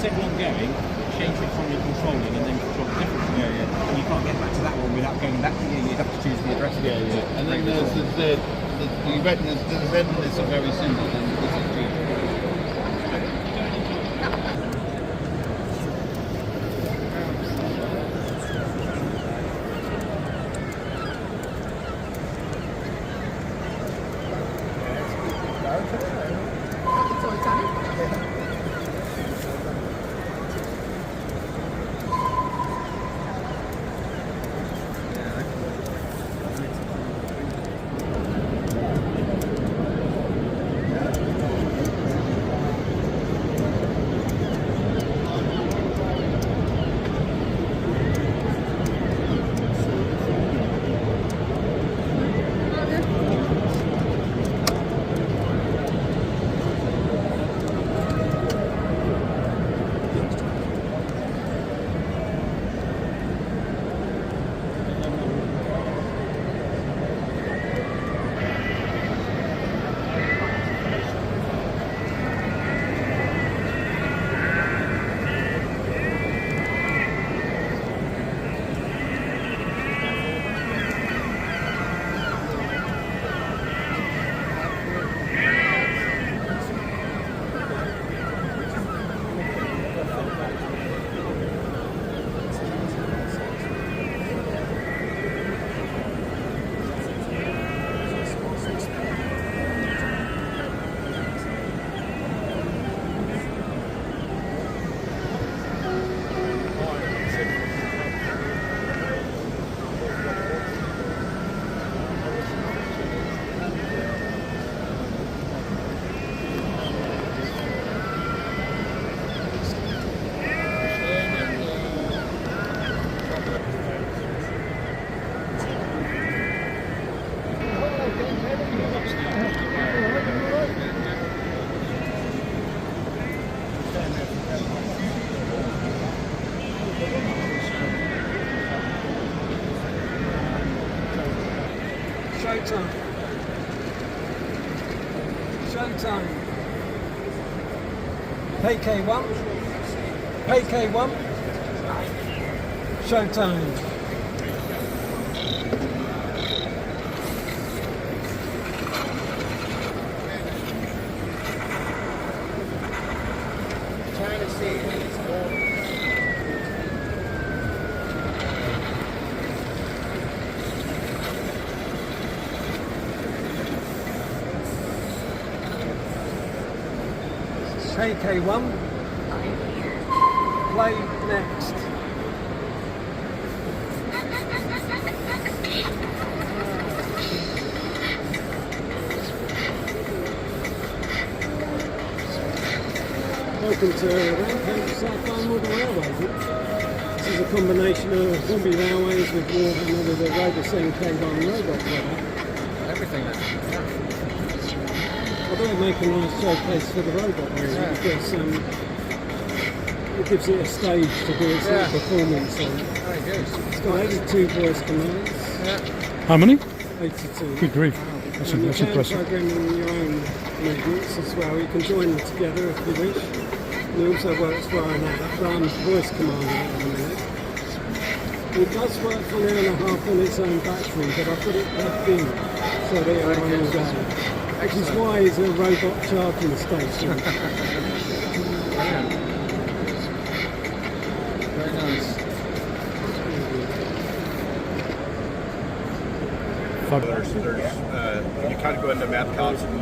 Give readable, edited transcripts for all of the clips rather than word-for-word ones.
several ongoing, change which one you're controlling, and then control the different one. And you can't get back to that one without going back. You'd have to choose the address. And then there's the Z. You reckon the Z and this are very similar. Then this is G. Showtime. Showtime. PK1. PK1. Showtime. Trying to see. PK1. Play next. Welcome to Rampage South Model Railway. This is a combination of zombie railways with Warhammer with a Robocene K1 robot product. Everything there. I thought it'd make a nice showcase for the robot really, because it gives it a stage to do its little performance on. Very good. It's got 82 voice commands. How many? 82. Good grief. That's And you can impressive. program your own movements as well. You can join them together if you wish. And it also works via an app. I'm voice commanding it at the minute. It does work for an hour and a half on its own battery, but I put it plugged in so that it'll run all day. Which is why it's a robot charging station. Very nice. You can't go into Metcalf's and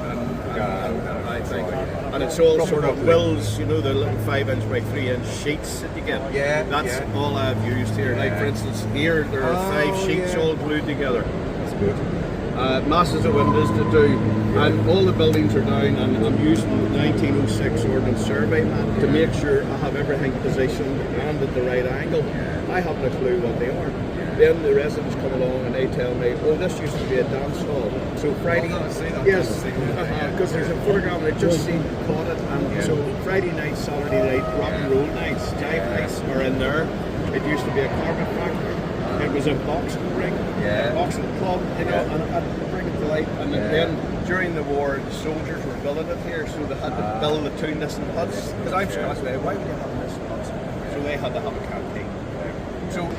I think, and it's all sort of wills, you know, the little 5" by 3" sheets that you get. Yeah, that's all I've used here. Like for instance, here there are 5 sheets all glued together. That's good. Masses of windows to do, and all the buildings are down, and I'm using the 1906 Ordnance Survey map to make sure I have everything positioned and at the right angle. I haven't a clue what they are. Then the residents come along and they tell me, oh, this used to be a dance hall. So Friday, yes, because there's a photograph and I just seen caught it, and so Friday night, Saturday night, rock and roll nights, jive nights are in there. It used to be a carpet factory. It was a boxing ring, boxing club, you know, and I'd bring it to light. And then during the war, the soldiers were building it here, so they had to build the 2 Nissen huts. Because I'm Scottish, why would you have this they had to have a campaign. So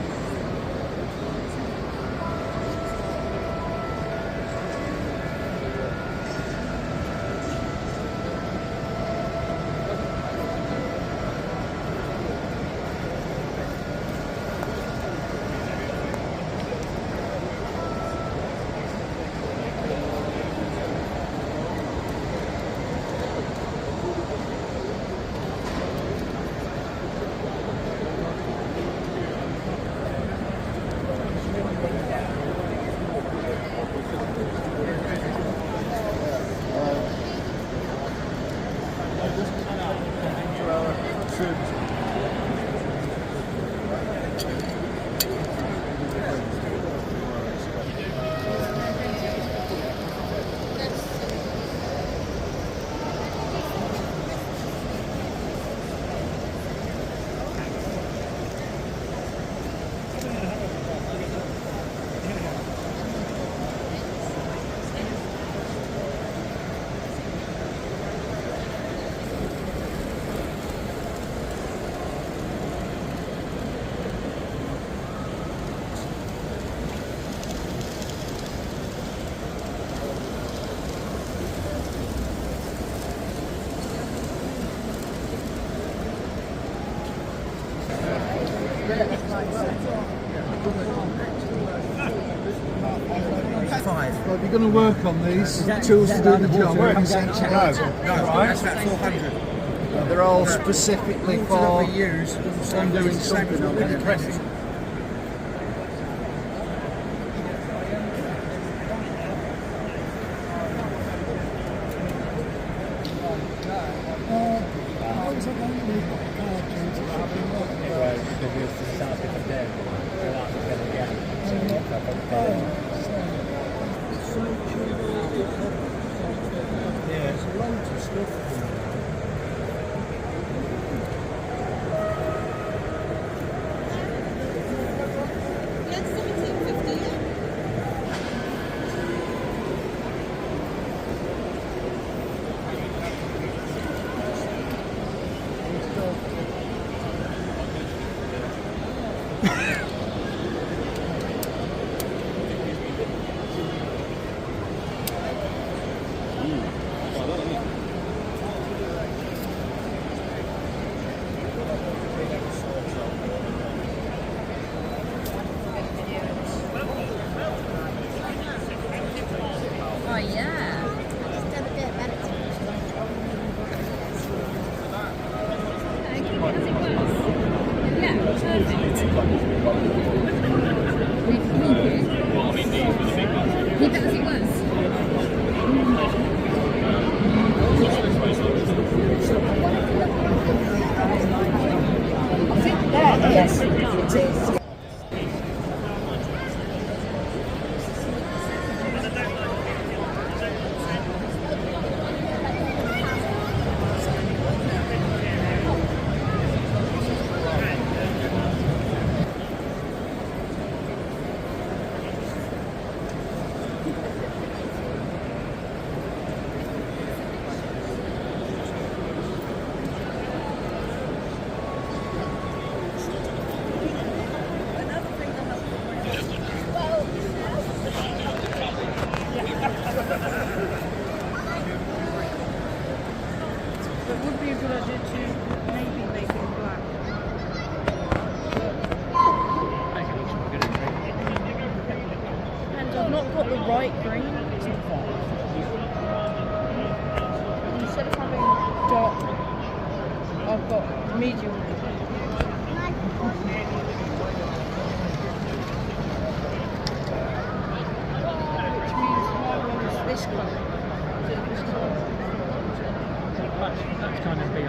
Well, if you're going to work on these tools to do the job, no, that's about 400. They're all specifically for doing something on it. Oh yeah. He does, he was. Yes, it is. It would be a good idea to maybe make it black. And I've not got the right green. Instead of having dark, I've got medium. Which means my one is this colour. That's kind of BR.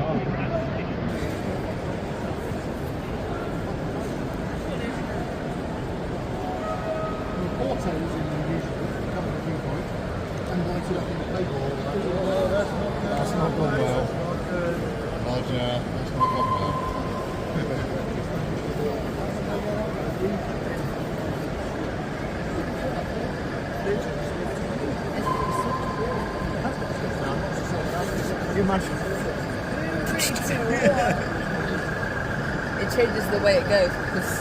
That's not gone well. Roger, that's not gone well. It's changes the way it goes because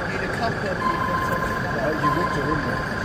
you need a couple of people to. Oh, you would do, wouldn't you?